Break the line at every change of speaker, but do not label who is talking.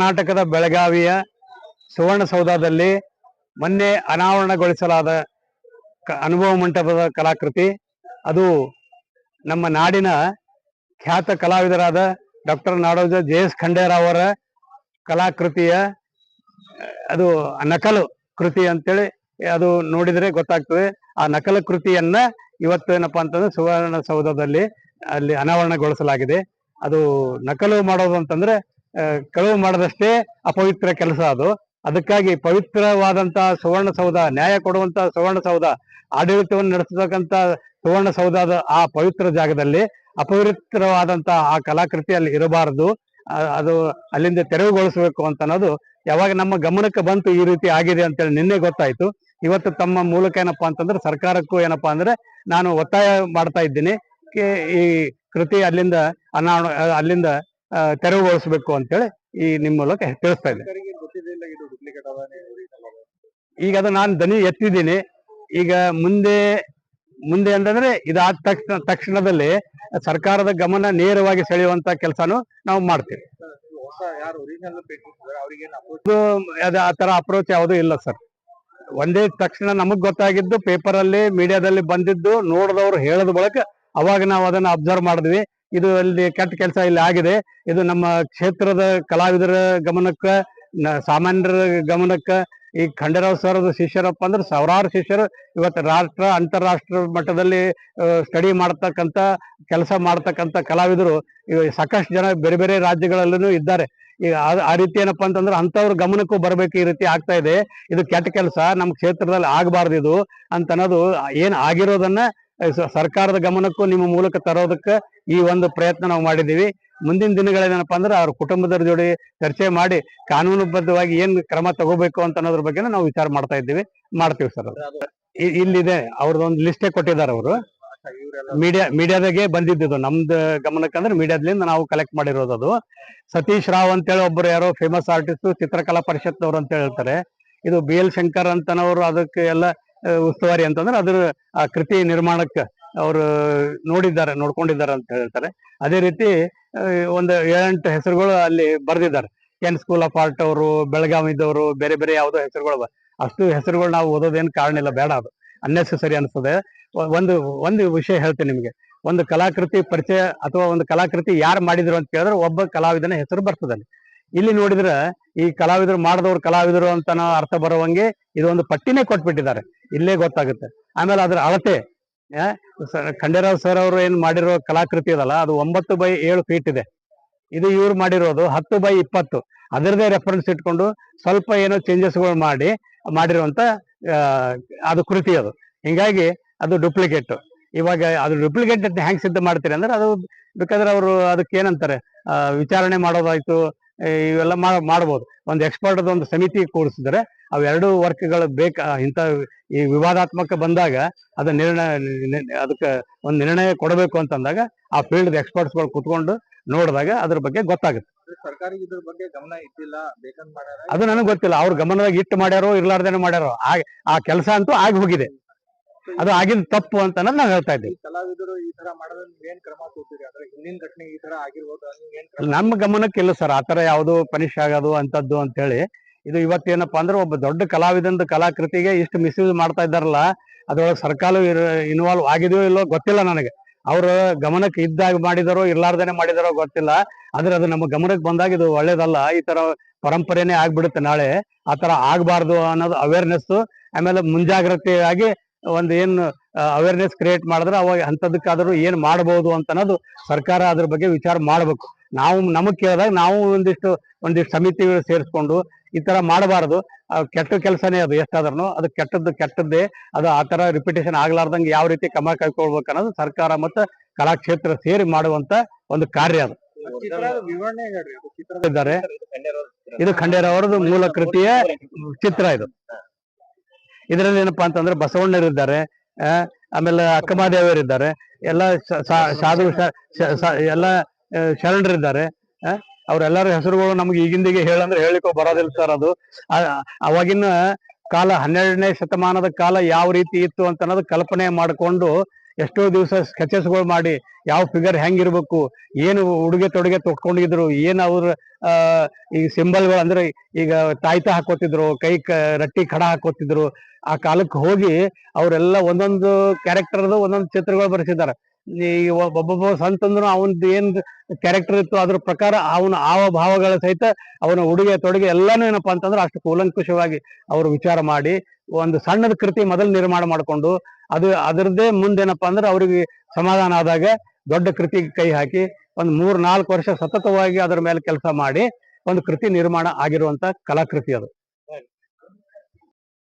ಕರ್ನಾಟಕದ ಬೆಳಗಾವಿಯ ಸುವರ್ಣಸೌಧದಲ್ಲಿ ಮೊನ್ನೆ ಅನಾವರಣಗೊಳಿಸಲಾದ ಅನುಭವ ಮಂಟಪದ ಕಲಾಕೃತಿ. ಅದು ನಮ್ಮ ನಾಡಿನ ಖ್ಯಾತ ಕಲಾವಿದರಾದ ಡಾಕ್ಟರ್ ನಾಡೋಜ ಜೆ.ಎಸ್. ಖಂಡೇರಾವ್ ಅವರ ಕಲಾಕೃತಿಯ ಅದು ನಕಲು ಕೃತಿ ಅಂತೇಳಿ ಅದು ನೋಡಿದರೆ ಗೊತ್ತಾಗ್ತದೆ. ಆ ನಕಲು ಕೃತಿಯನ್ನ ಇವತ್ತು ಏನಪ್ಪಾ ಅಂತಂದ್ರೆ ಸುವರ್ಣಸೌಧದಲ್ಲಿ ಅಲ್ಲಿ ಅನಾವರಣಗೊಳಿಸಲಾಗಿದೆ. ಅದು ನಕಲು ಮಾಡೋದು ಅಂತಂದ್ರೆ ಕಳುವು ಮಾಡದಷ್ಟೇ ಅಪವಿತ್ರ ಕೆಲಸ ಅದು. ಅದಕ್ಕಾಗಿ ಪವಿತ್ರವಾದಂತಹ ಸುವರ್ಣಸೌಧ, ನ್ಯಾಯ ಕೊಡುವಂತ ಸುವರ್ಣಸೌಧ, ಆಡಳಿತವನ್ನು ನಡೆಸತಕ್ಕಂತ ಸುವರ್ಣಸೌಧದ ಆ ಪವಿತ್ರ ಜಾಗದಲ್ಲಿ ಅಪವಿತ್ರವಾದಂತಹ ಆ ಕಲಾಕೃತಿ ಅಲ್ಲಿ ಇರಬಾರದು. ಅದು ಅಲ್ಲಿಂದ ತೆರವುಗೊಳಿಸಬೇಕು ಅಂತ ಅನ್ನೋದು ಯಾವಾಗ ನಮ್ಮ ಗಮನಕ್ಕೆ ಬಂತು ಈ ರೀತಿ ಆಗಿದೆ ಅಂತೇಳಿ ನಿನ್ನೆ ಗೊತ್ತಾಯ್ತು. ಇವತ್ತು ತಮ್ಮ ಮೂಲಕ ಏನಪ್ಪಾ ಅಂತಂದ್ರೆ ಸರ್ಕಾರಕ್ಕೂ ಏನಪ್ಪಾ ಅಂದ್ರೆ ನಾನು ಒತ್ತಾಯ ಮಾಡ್ತಾ ಇದ್ದೀನಿ, ಈ ಕೃತಿ ಅಲ್ಲಿಂದ ಅಲ್ಲಿಂದ ತೆರವುಗೊಳಿಸಬೇಕು ಅಂತೇಳಿ ಈ ನಿಮ್ಮ ಮೂಲಕ ತಿಳಿಸ್ತಾ ಇದ್ದೆ. ಈಗ ಅದು ನಾನು ದನಿ ಎತ್ತಿದ್ದೀನಿ. ಈಗ ಮುಂದೆ ಅಂತಂದ್ರೆ ಇದಾದ ತಕ್ಷಣದಲ್ಲಿ ಸರ್ಕಾರದ ಗಮನ ನೇರವಾಗಿ ಸೆಳೆಯುವಂತ ಕೆಲಸನೂ ನಾವು ಮಾಡ್ತೀವಿ. ಆ ತರ ಅಪ್ರೋಚ್ ಯಾವುದೂ ಇಲ್ಲ ಸರ್. ಒಂದೇ ತಕ್ಷಣ ನಮಗ್ ಗೊತ್ತಾಗಿದ್ದು ಪೇಪರ್ ಅಲ್ಲಿ ಮೀಡಿಯಾದಲ್ಲಿ ಬಂದಿದ್ದು ನೋಡಿದವ್ರು ಹೇಳದ ಬಳಿಕ ಅವಾಗ ನಾವು ಅದನ್ನ ಅಬ್ಸರ್ವ್ ಮಾಡಿದ್ವಿ. ಇದು ಅಲ್ಲಿ ಕೆಟ್ಟ ಕೆಲಸ ಇಲ್ಲಿ ಆಗಿದೆ, ಇದು ನಮ್ಮ ಕ್ಷೇತ್ರದ ಕಲಾವಿದರ ಗಮನಕ್ಕ, ಸಾಮಾನ್ಯರ ಗಮನಕ್ಕ, ಈ ಖಂಡೇರಾವ್ ಸರ್ ಶಿಷ್ಯರಪ್ಪ ಅಂದ್ರೆ ಸಾವಿರಾರು ಶಿಷ್ಯರು ಇವತ್ತು ರಾಷ್ಟ್ರ ಅಂತಾರಾಷ್ಟ್ರ ಮಟ್ಟದಲ್ಲಿ ಸ್ಟಡಿ ಮಾಡ್ತಕ್ಕಂಥ ಕೆಲಸ ಮಾಡ್ತಕ್ಕಂಥ ಕಲಾವಿದರು ಸಾಕಷ್ಟು ಜನ ಬೇರೆ ಬೇರೆ ರಾಜ್ಯಗಳಲ್ಲೂ ಇದ್ದಾರೆ. ಈಗ ಆ ರೀತಿ ಏನಪ್ಪಾ ಅಂತಂದ್ರೆ ಅಂಥವ್ರ ಗಮನಕ್ಕೂ ಬರ್ಬೇಕು. ಈ ರೀತಿ ಆಗ್ತಾ ಇದೆ, ಇದು ಕೆಟ್ಟ ಕೆಲಸ, ನಮ್ಮ ಕ್ಷೇತ್ರದಲ್ಲಿ ಆಗಬಾರ್ದು ಇದು ಅಂತ ಅನ್ನೋದು ಏನ್ ಆಗಿರೋದನ್ನ ಸರ್ಕಾರದ ಗಮನಕ್ಕೂ ನಿಮ್ಮ ಮೂಲಕ ತರೋದಕ್ಕೆ ಈ ಒಂದು ಪ್ರಯತ್ನ ನಾವು ಮಾಡಿದ್ದೀವಿ. ಮುಂದಿನ ದಿನಗಳೇನಪ್ಪಾ ಅಂದ್ರೆ ಅವ್ರ ಕುಟುಂಬದವ್ರ ಜೋಡಿ ಚರ್ಚೆ ಮಾಡಿ ಕಾನೂನುಬದ್ಧವಾಗಿ ಏನ್ ಕ್ರಮ ತಗೋಬೇಕು ಅಂತ ಅನ್ನೋದ್ರ ಬಗ್ಗೆ ನಾವು ವಿಚಾರ ಮಾಡ್ತೀವಿ ಸರ್. ಇಲ್ಲಿದೆ ಅವ್ರದ್ದೊಂದು ಲಿಸ್ಟೇ ಕೊಟ್ಟಿದ್ದಾರೆ ಅವರು. ಮೀಡಿಯಾದಾಗೆ ಬಂದಿದ್ದು ನಮ್ದು ಗಮನಕ್ಕೆ ಅಂದ್ರೆ ಮೀಡಿಯಾದ್ಲಿಂದ ನಾವು ಕಲೆಕ್ಟ್ ಮಾಡಿರೋದು. ಅದು ಸತೀಶ್ ರಾವ್ ಅಂತೇಳಿ ಒಬ್ಬರು ಯಾರೋ ಫೇಮಸ್ ಆರ್ಟಿಸ್ಟ್, ಚಿತ್ರಕಲಾ ಪರಿಷತ್ನವ್ರು ಅಂತ ಹೇಳ್ತಾರೆ. ಇದು BL ಶಂಕರ್ ಅಂತನವರು ಅದಕ್ಕೆ ಎಲ್ಲ ಉಸ್ತುವಾರಿ ಅಂತಂದ್ರೆ ಅದ್ರ ಆ ಕೃತಿ ನಿರ್ಮಾಣಕ್ಕೆ ಅವರು ನೋಡ್ಕೊಂಡಿದ್ದಾರೆ ಅಂತ ಹೇಳ್ತಾರೆ. ಅದೇ ರೀತಿ ಒಂದು 7-8 ಹೆಸರುಗಳು ಅಲ್ಲಿ ಬರ್ದಿದ್ದಾರೆ. ಕೆನ್ ಸ್ಕೂಲ್ ಆಫ್ ಆರ್ಟ್ ಅವರು, ಬೆಳಗಾವಿದವರು, ಬೇರೆ ಬೇರೆ ಯಾವುದೋ ಹೆಸರುಗಳು. ಅಷ್ಟು ಹೆಸರುಗಳು ನಾವು ಓದೋದೇನು ಕಾರಣ ಇಲ್ಲ, ಬೇಡ, ಅದು ಅನ್ನೆಸೆಸರಿ ಅನಿಸ್ತದೆ. ಒಂದು ವಿಷಯ ಹೇಳ್ತೀನಿ ನಿಮಗೆ. ಒಂದು ಕಲಾಕೃತಿ ಪರಿಚಯ ಅಥವಾ ಒಂದು ಕಲಾಕೃತಿ ಯಾರು ಮಾಡಿದ್ರು ಅಂತ ಕೇಳಿದ್ರೆ ಒಬ್ಬ ಕಲಾವಿದನ ಹೆಸರು ಬರ್ತದೆ. ಇಲ್ಲಿ ನೋಡಿದ್ರೆ ಈ ಕಲಾವಿದರು ಮಾಡಿದವ್ರು ಕಲಾವಿದರು ಅಂತ ಅರ್ಥ ಬರುವಂಗೆ ಇದೊಂದು ಪಟ್ಟಿನೇ ಕೊಟ್ಬಿಟ್ಟಿದ್ದಾರೆ, ಇಲ್ಲೇ ಗೊತ್ತಾಗುತ್ತೆ. ಆಮೇಲೆ ಅದ್ರ ಅಳತೆ, ಖಂಡೇರಾವ್ ಸರ್ ಅವರು ಏನ್ ಮಾಡಿರೋ ಕಲಾಕೃತಿ ಇದಲ್ಲ ಅದು 9x7 ಫೀಟ್ ಇದೆ. ಇದು ಇವ್ರು ಮಾಡಿರೋದು 10x20. ಅದರದೇ ರೆಫರೆನ್ಸ್ ಇಟ್ಕೊಂಡು ಸ್ವಲ್ಪ ಏನೋ ಚೇಂಜಸ್ಗಳು ಮಾಡಿರುವಂತ ಅದು ಕೃತಿ ಅದು. ಹಿಂಗಾಗಿ ಅದು ಡೂಪ್ಲಿಕೇಟ್. ಇವಾಗ ಅದು ಡೂಪ್ಲಿಕೇಟ್ ಅಂತ ಹೆಂಗ್ ಸಿದ್ಧ ಮಾಡ್ತೀರಿ ಅಂದ್ರೆ ಅದು ಬೇಕಾದ್ರೆ ಅವರು ಅದಕ್ಕೆ ಏನಂತಾರೆ ವಿಚಾರಣೆ ಮಾಡೋದಾಯ್ತು, ಇವೆಲ್ಲ ಮಾಡ್ಬೋದು. ಒಂದು ಎಕ್ಸ್ಪರ್ಟ್ ಒಂದು ಸಮಿತಿ ಕೂಡಿಸಿದ್ರೆ ಅವೆರಡು ವರ್ಕ್ಗಳು ಇಂಥ ಈ ವಿವಾದಾತ್ಮಕ ಬಂದಾಗ ಅದಕ್ಕೆ ಒಂದು ನಿರ್ಣಯ ಕೊಡಬೇಕು ಅಂತಂದಾಗ ಆ ಫೀಲ್ಡ್ ಎಕ್ಸ್ಪರ್ಟ್ಸ್ಗಳು ಕುತ್ಕೊಂಡು ನೋಡಿದಾಗ ಅದ್ರ ಬಗ್ಗೆ ಗೊತ್ತಾಗುತ್ತೆ.
ಸರ್ಕಾರಿಗೆ ಇದ್ರ ಬಗ್ಗೆ ಗಮನ ಇಟ್ಟಿಲ್ಲ,
ಅದು ನನಗೆ ಗೊತ್ತಿಲ್ಲ. ಅವ್ರ ಗಮನದಾಗ ಇಟ್ಟು ಮಾಡ್ಯಾರೋ ಇರ್ಲಾರ್ದೇನೆ ಮಾಡ್ಯಾರೋ, ಆ ಕೆಲಸ ಅಂತೂ ಆಗಿ ಹೋಗಿದೆ. ಅದು ಆಗಿದ್ ತಪ್ಪು ಅಂತ ನಾವು ಹೇಳ್ತಾ ಇದ್ದೀವಿ.
ಕಲಾವಿದರು ಈ ತರ ಮಾಡೋದ್ರಿಂದ ಏನ್ ಕ್ರಮ ತಗೋತೀರಿ? ಅಂದ್ರೆ ಹಿಂದಿನ ಘಟನೆ ಈ ತರ ಆಗಿರ್ಬೋದು,
ನಮ್ಮ ಗಮನಕ್ಕೆ ಇಲ್ಲ ಸರ್ ಆತರ ಯಾವ್ದು ಪನಿಷ್ ಆಗೋದು ಅಂತದ್ದು ಅಂತ ಹೇಳಿ. ಇದು ಇವತ್ತೇನಪ್ಪಾ ಅಂದ್ರೆ ಒಬ್ಬ ದೊಡ್ಡ ಕಲಾವಿದಂದು ಕಲಾಕೃತಿಗೆ ಇಷ್ಟು ಮಿಸ್ಯೂಸ್ ಮಾಡ್ತಾ ಇದ್ದಾರಲ್ಲ, ಅದ್ರೊಳಗೆ ಸರ್ಕಾರ ಇನ್ವಾಲ್ವ್ ಆಗಿದೆಯೋ ಇಲ್ಲೋ ಗೊತ್ತಿಲ್ಲ ನನಗೆ. ಅವ್ರ ಗಮನಕ್ಕೆ ಇದ್ದಾಗ ಮಾಡಿದಾರೋ ಇರ್ಲಾರ್ದೇನೆ ಮಾಡಿದಾರೋ ಗೊತ್ತಿಲ್ಲ. ಆದ್ರೆ ಅದು ನಮ್ಮ ಗಮನಕ್ಕೆ ಬಂದಾಗ ಇದು ಒಳ್ಳೇದಲ್ಲ, ಈ ತರ ಪರಂಪರೆನೇ ಆಗ್ಬಿಡುತ್ತೆ ನಾಳೆ. ಆ ತರ ಆಗ್ಬಾರ್ದು ಅನ್ನೋದು ಅವೇರ್ನೆಸ್, ಆಮೇಲೆ ಮುಂಜಾಗ್ರತೆಯಾಗಿ ಒಂದು ಏನು ಅವೇರ್ನೆಸ್ ಕ್ರಿಯೇಟ್ ಮಾಡಿದ್ರೆ ಅವಾಗ ಅಂಥದಕ್ಕಾದ್ರೂ ಏನ್ ಮಾಡಬಹುದು ಅಂತ ಅನ್ನೋದು ಸರ್ಕಾರ ಅದ್ರ ಬಗ್ಗೆ ವಿಚಾರ ಮಾಡ್ಬೇಕು. ನಮಗ್ ಕೇಳಿದಾಗ ನಾವು ಒಂದಿಷ್ಟು ಸಮಿತಿಗಳು ಸೇರಿಸ್ಕೊಂಡು ಈ ತರ ಮಾಡಬಾರದು, ಕೆಟ್ಟ ಕೆಲಸನೇ ಅದು. ಎಷ್ಟಾದ್ರೂ ಅದು ಕೆಟ್ಟದ್ದೇ. ಅದು ಆ ತರ ರಿಪಿಟೇಷನ್ ಆಗ್ಲಾರ್ದಂಗೆ ಯಾವ ರೀತಿ ಕ್ರಮ ಕೈಗೊಳ್ಬೇಕು ಅನ್ನೋದು ಸರ್ಕಾರ ಮತ್ತು ಕಲಾಕ್ಷೇತ್ರ ಸೇರಿ ಮಾಡುವಂತ ಒಂದು ಕಾರ್ಯ ಅದು. ಇದ್ದಾರೆ. ಇದು ಖಂಡೇರಾವ್ ಅವರದ್ದು ಮೂಲ ಕೃತಿಯ ಚಿತ್ರ. ಇದರಲ್ಲಿ ಏನಪ್ಪಾ ಅಂತಂದ್ರೆ ಬಸವಣ್ಣರಿದ್ದಾರೆ, ಆಮೇಲೆ ಅಕ್ಕಮಹಾದೇವರಿದ್ದಾರೆ, ಎಲ್ಲ ಸಾಧು ಎಲ್ಲ ಶರಣರಿದ್ದಾರೆ. ಅವರೆಲ್ಲರ ಹೆಸರುಗಳು ನಮ್ಗೆ ಈಗಿಂದಿಗೆ ಹೇಳಿಕೋ ಬರೋದಿಲ್ಲ ಸರ್. ಅದು ಅವಾಗಿನ ಕಾಲ 12ನೇ ಶತಮಾನದ ಕಾಲ ಯಾವ ರೀತಿ ಇತ್ತು ಅಂತ ಅನ್ನೋದು ಕಲ್ಪನೆ ಮಾಡಿಕೊಂಡು ಎಷ್ಟೋ ದಿವಸ ಸ್ಕೆಚಸ್ಗಳು ಮಾಡಿ ಯಾವ ಫಿಗರ್ ಹೆಂಗಿರ್ಬೇಕು, ಏನು ಉಡುಗೆ ತೊಡುಗೆ ತೊಟ್ಕೊಂಡಿದ್ರು, ಏನ್ ಅವ್ರ ಆ ಈ ಸಿಂಬಲ್ಗಳು ಅಂದ್ರೆ ಈಗ ತಾಯ್ತ ಹಾಕೋತಿದ್ರು, ರಟ್ಟಿ ಖಡ ಹಾಕೋತಿದ್ರು. ಆ ಕಾಲಕ್ಕೆ ಹೋಗಿ ಅವರೆಲ್ಲ ಒಂದೊಂದು ಕ್ಯಾರೆಕ್ಟರ್ದು ಒಂದೊಂದು ಚಿತ್ರಗಳು ಬರೆಸಿದ್ದಾರೆ. ಈ ಒಬ್ಬೊಬ್ಬ ಸಂತಂದ್ರು ಅವನದು ಏನ್ ಕ್ಯಾರೆಕ್ಟರ್ ಇತ್ತು ಅದ್ರ ಪ್ರಕಾರ ಅವನ ಹಾವ ಭಾವಗಳ ಸಹಿತ ಅವನ ಉಡುಗೆ ತೊಡುಗೆ ಎಲ್ಲಾನು ಏನಪ್ಪಾ ಅಂತಂದ್ರೆ ಅಷ್ಟು ಕೂಲಂಕುಷವಾಗಿ ಅವರು ವಿಚಾರ ಮಾಡಿ ಒಂದು ಸಣ್ಣದ ಕೃತಿ ಮೊದಲು ನಿರ್ಮಾಣ ಮಾಡಿಕೊಂಡು ಅದರದ್ದೇ ಮುಂದೇನಪ್ಪಾ ಅಂದ್ರೆ ಅವ್ರಿಗೆ ಸಮಾಧಾನ ಆದಾಗ ದೊಡ್ಡ ಕೃತಿಗೆ ಕೈ ಹಾಕಿ ಒಂದು 3-4 ವರ್ಷ ಸತತವಾಗಿ ಅದರ ಮೇಲೆ ಕೆಲಸ ಮಾಡಿ ಒಂದು ಕೃತಿ ನಿರ್ಮಾಣ ಆಗಿರುವಂತ ಕಲಾಕೃತಿ ಅದು.